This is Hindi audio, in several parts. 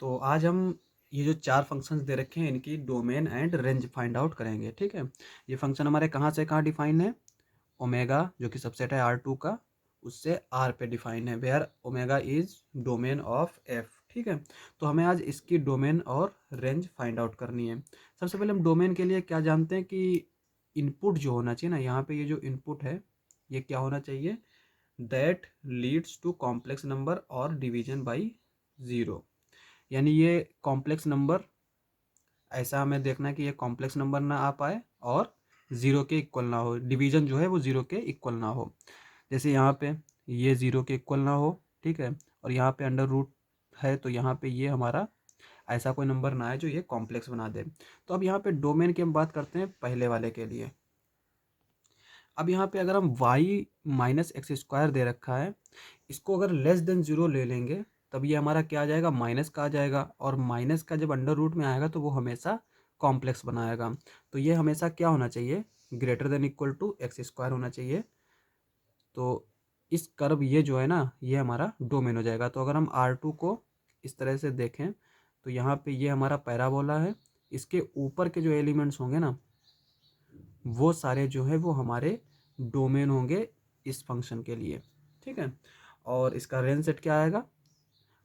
तो आज हम ये जो 4 फ़ंक्शंस दे रखे हैं इनकी domain and range find out करेंगे, ठीक है? ये फ़ंक्शन हमारे कहाँ से कहाँ डिफ़ाइन है? ओमेगा जो कि सबसेट है R2 का, उससे R पे डिफ़ाइन है, where omega is domain of F, ठीक है? तो हमें आज इसकी डोमेन और रेंज फाइंड आउट करनी है। सबसे पहले हम डोमेन के लिए क्या जानते हैं कि इनपुट जो होना चाहिए ना, यहाँ पे ये जो इनपुट है, ये क्या होना चाहिए? That leads to complex number और डिवीजन बाई 0। यानी ये कॉम्प्लेक्स नंबर, ऐसा हमें देखना है कि ये कॉम्प्लेक्स नंबर ना आ पाए और ज़ीरो के इक्वल ना हो, डिवीजन जो है वो ज़ीरो के इक्वल ना हो। जैसे यहाँ पे ये ज़ीरो के इक्वल ना हो, ठीक है, और यहाँ पे अंडर रूट है, तो यहाँ पे ये हमारा ऐसा कोई नंबर ना है जो ये कॉम्प्लेक्स बना दे। तो अब यहाँ पे डोमेन की हम बात करते हैं पहले वाले के लिए। अब यहाँ पे अगर हम y माइनस एक्स स्क्वायर दे रखा है, इसको अगर लेस देन ज़ीरो ले लेंगे तब ये हमारा क्या आ जाएगा? माइनस का आ जाएगा, और माइनस का जब अंडर रूट में आएगा तो वो हमेशा कॉम्प्लेक्स बनाएगा। तो ये हमेशा क्या होना चाहिए? Greater than equal to x square होना चाहिए। तो इस कर्व ये जो है ना, ये हमारा डोमेन हो जाएगा। तो अगर हम R2 को इस तरह से देखें तो यहाँ पे ये हमारा पैराबोला है, इसके ऊपर के जो एलिमेंट्स होंगे ना, वो सारे जो है वो हमारे डोमेन होंगे इस फंक्शन के लिए, ठीक है। और इसका रेंज सेट क्या आएगा?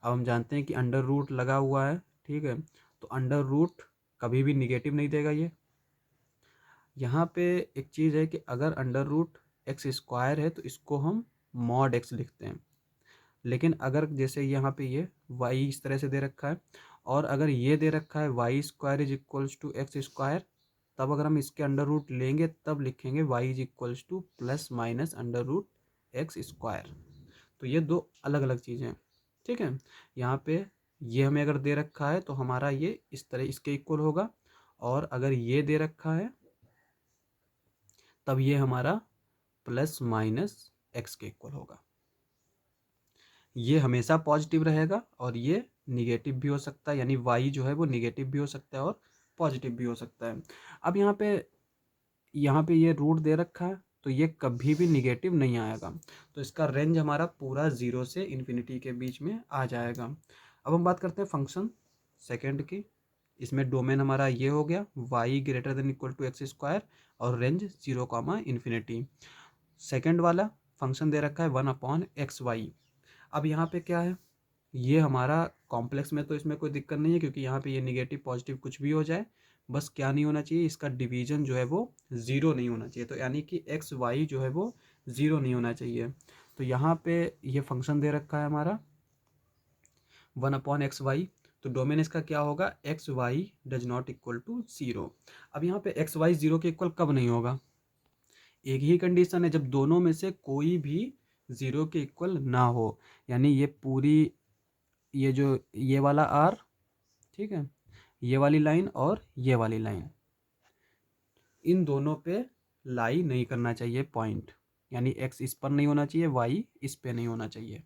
अब हम जानते हैं कि अंडर रूट लगा हुआ है, ठीक है, तो अंडर रूट कभी भी निगेटिव नहीं देगा ये। यहाँ पे एक चीज़ है कि अगर अंडर रूट एक्स स्क्वायर है तो इसको हम मॉड एक्स लिखते हैं, लेकिन अगर जैसे यहाँ पे ये वाई इस तरह से दे रखा है और अगर ये दे रखा है Y square is equals to x square, तब अगर हम इसके अंडर रूट लेंगे तब लिखेंगे Y is equals to plus minus under root X square. तो ये दो अलग अलग चीज़ें हैं, ठीक है। यहाँ पे ये हमें अगर दे रखा है तो हमारा ये इस तरह इसके इक्वल होगा, और अगर ये दे रखा है तब ये हमारा प्लस माइनस एक्स के इक्वल होगा। ये हमेशा पॉजिटिव रहेगा और ये निगेटिव भी हो सकता है, यानी वाई जो है वो निगेटिव भी हो सकता है और पॉजिटिव भी हो सकता है। अब यहाँ पे ये रूट दे रखा है तो ये कभी भी निगेटिव नहीं आएगा, तो इसका रेंज हमारा पूरा 0 से इन्फिनिटी के बीच में आ जाएगा। अब हम बात करते हैं फंक्शन सेकेंड की। इसमें डोमेन हमारा ये हो गया y greater than equal to x square और रेंज 0 कामा इन्फिनिटी। सेकेंड वाला फंक्शन दे रखा है 1/xy। अब यहाँ पे क्या है? ये हमारा कॉम्प्लेक्स में तो इसमें कोई दिक्कत नहीं है, क्योंकि यहाँ पे ये निगेटिव पॉजिटिव कुछ भी हो जाए, बस क्या नहीं होना चाहिए? इसका डिवीजन जो है वो ज़ीरो नहीं होना चाहिए। तो यानी कि एक्स वाई जो है वो ज़ीरो नहीं होना चाहिए। तो यहाँ पे ये फंक्शन दे रखा है हमारा 1/xy। तो डोमेन इसका क्या होगा? X y does not equal to zero. अब यहाँ पे एक्स वाई ज़ीरो के इक्वल कब नहीं होगा? एक ही कंडीशन है, जब दोनों में से कोई भी ज़ीरो के इक्वल ना हो। यानी ये पूरी, ये जो ये वाला आर, ठीक है, ये वाली लाइन और ये वाली लाइन, इन दोनों पे लाई नहीं करना चाहिए पॉइंट। यानी एक्स इस पर नहीं होना चाहिए, वाई इस पे नहीं होना चाहिए,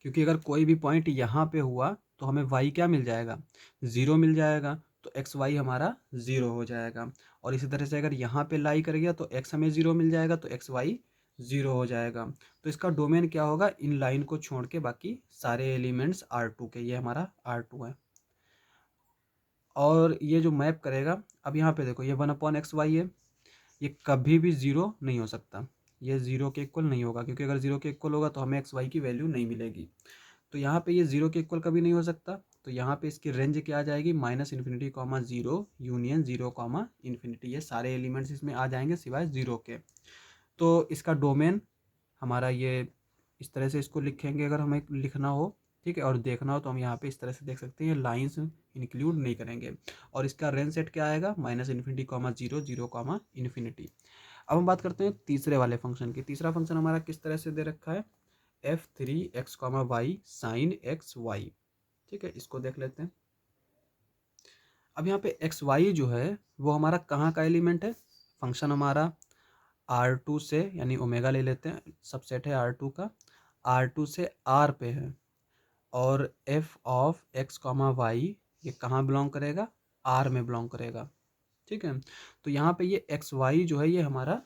क्योंकि अगर कोई भी पॉइंट यहाँ पे हुआ तो हमें वाई क्या मिल जाएगा? ज़ीरो मिल जाएगा। तो एक्स वाई हमारा ज़ीरो हो जाएगा। और इसी तरह से अगर यहाँ पे लाई कर गया तो एक्स हमें ज़ीरो मिल जाएगा, तो एक्स वाई ज़ीरो हो जाएगा। तो इसका डोमेन क्या होगा? इन लाइन को छोड़ के बाकी सारे एलिमेंट्स R2 के, ये हमारा R2 है। और ये जो मैप करेगा, अब यहाँ पे देखो ये 1/xy है, ये कभी भी ज़ीरो नहीं हो सकता, ये ज़ीरो के इक्वल नहीं होगा, क्योंकि अगर ज़ीरो के इक्वल होगा तो हमें एक्स वाई की वैल्यू नहीं मिलेगी। तो यहाँ पे ये ज़ीरो के इक्वल कभी नहीं हो सकता। तो यहाँ पे इसकी रेंज क्या आ जाएगी? Minus infinity comma zero union zero comma infinity. ये सारे एलिमेंट्स इसमें आ जाएंगे सिवाय ज़ीरो के। तो इसका डोमेन हमारा ये इस तरह से इसको लिखेंगे अगर हमें लिखना हो, ठीक है, और देखना हो तो हम यहाँ पे इस तरह से देख सकते हैं, लाइंस इंक्लूड नहीं करेंगे। और इसका रेंज सेट क्या आएगा? Minus infinity comma zero zero comma infinity. अब हम बात करते हैं तीसरे वाले फंक्शन की। तीसरा फंक्शन हमारा किस तरह से दे रखा है? f3x Y sine x Y, ठीक है, इसको देख लेते हैं। अब यहाँ पे एक्स वाई जो है वो हमारा कहाँ का एलिमेंट है? फंक्शन हमारा R2 से, यानी ओमेगा ले लेते हैं, सबसेट है R2 का, R2 से R पे है। और f of x comma y ये कहाँ बिलोंग करेगा? R में बिलोंग करेगा, ठीक है। तो यहाँ पे ये एक्स वाई जो है ये हमारा,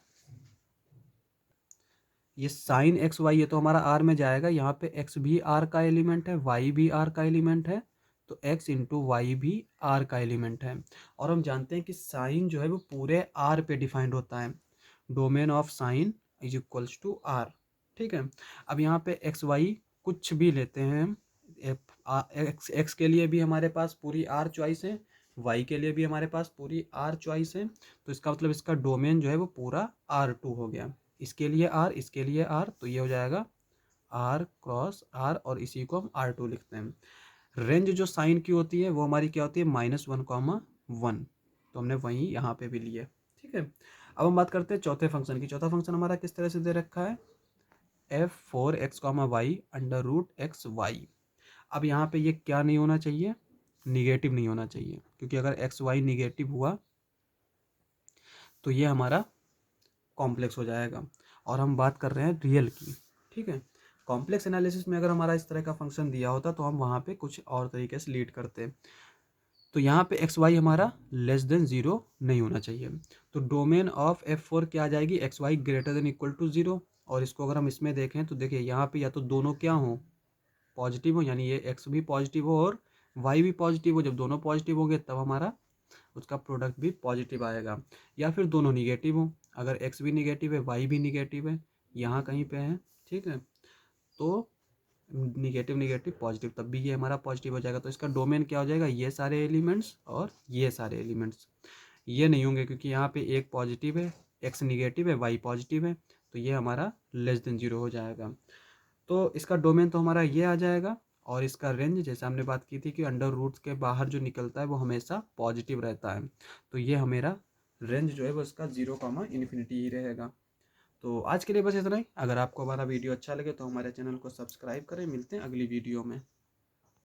ये साइन एक्स वाई ये तो हमारा R में जाएगा। यहाँ पे x भी R का एलिमेंट है, y भी R का एलिमेंट है, तो x इंटू वाई भी r का एलिमेंट है। और हम जानते हैं कि साइन जो है वो पूरे r पे डिफाइंड होता है, domain of sine is equals to r। ठीक है, अब यहाँ पे एक्स वाई कुछ भी लेते हैं, एक्स के लिए भी हमारे पास पूरी r चॉइस है, y के लिए भी हमारे पास पूरी r चॉइस है, तो इसका मतलब इसका डोमेन जो है वो पूरा R2 हो गया। इसके लिए r, इसके लिए r, तो ये हो जाएगा r क्रॉस r, और इसी को हम R2 लिखते हैं। रेंज जो साइन की होती है वो हमारी क्या होती है, -1, 1, तो हमने वहीं यहाँ पे भी लिए। ठीक है, अब हम बात करते हैं चौथे फंक्शन की। चौथा फंक्शन हमारा किस तरह से दे रखा है, f4x, y under root x y. अब यहाँ पे ये क्या नहीं होना चाहिए, निगेटिव नहीं होना चाहिए, क्योंकि अगर एक्स वाई निगेटिव हुआ तो ये हमारा कॉम्प्लेक्स हो जाएगा। और हम बात कर रहे हैं रियल की। ठीक है, कॉम्प्लेक्स एनालिसिस में अगर हमारा इस तरह का फंक्शन दिया होता तो हम वहाँ पे कुछ और तरीके से लीड करते। तो यहाँ पे एक्स वाई हमारा लेस देन 0 नहीं होना चाहिए, तो डोमेन ऑफ F4 क्या आ जाएगी, x y greater than equal to 0। और इसको अगर हम इसमें देखें तो देखिए यहाँ पे या तो दोनों क्या हो, पॉजिटिव हो, यानी ये एक्स भी पॉजिटिव हो और वाई भी पॉजिटिव हो। जब दोनों पॉजिटिव होंगे तब हमारा उसका प्रोडक्ट भी पॉजिटिव आएगा, या फिर दोनों निगेटिव हो, अगर एक्स भी निगेटिव है वाई भी निगेटिव है, यहाँ कहीं पे है। ठीक है, तो निगेटिव निगेटिव पॉजिटिव, तब भी ये हमारा पॉजिटिव हो जाएगा। तो इसका डोमेन क्या हो जाएगा, ये सारे एलिमेंट्स और ये सारे एलिमेंट्स। ये नहीं होंगे क्योंकि यहाँ पे एक पॉजिटिव है, एक्स निगेटिव है, वाई पॉजिटिव है, तो ये हमारा लेस देन 0 हो जाएगा। तो इसका डोमेन तो हमारा ये आ जाएगा, और इसका रेंज जैसे हमने बात की थी कि अंडर रूट्स के बाहर जो निकलता है वो हमेशा पॉजिटिव रहता है, तो ये हमारा रेंज जो है वो इसका 0, ही रहेगा। तो आज के लिए बस इतना ही। अगर आपको हमारा वीडियो अच्छा लगे तो हमारे चैनल को सब्सक्राइब करें। मिलते हैं अगली वीडियो में।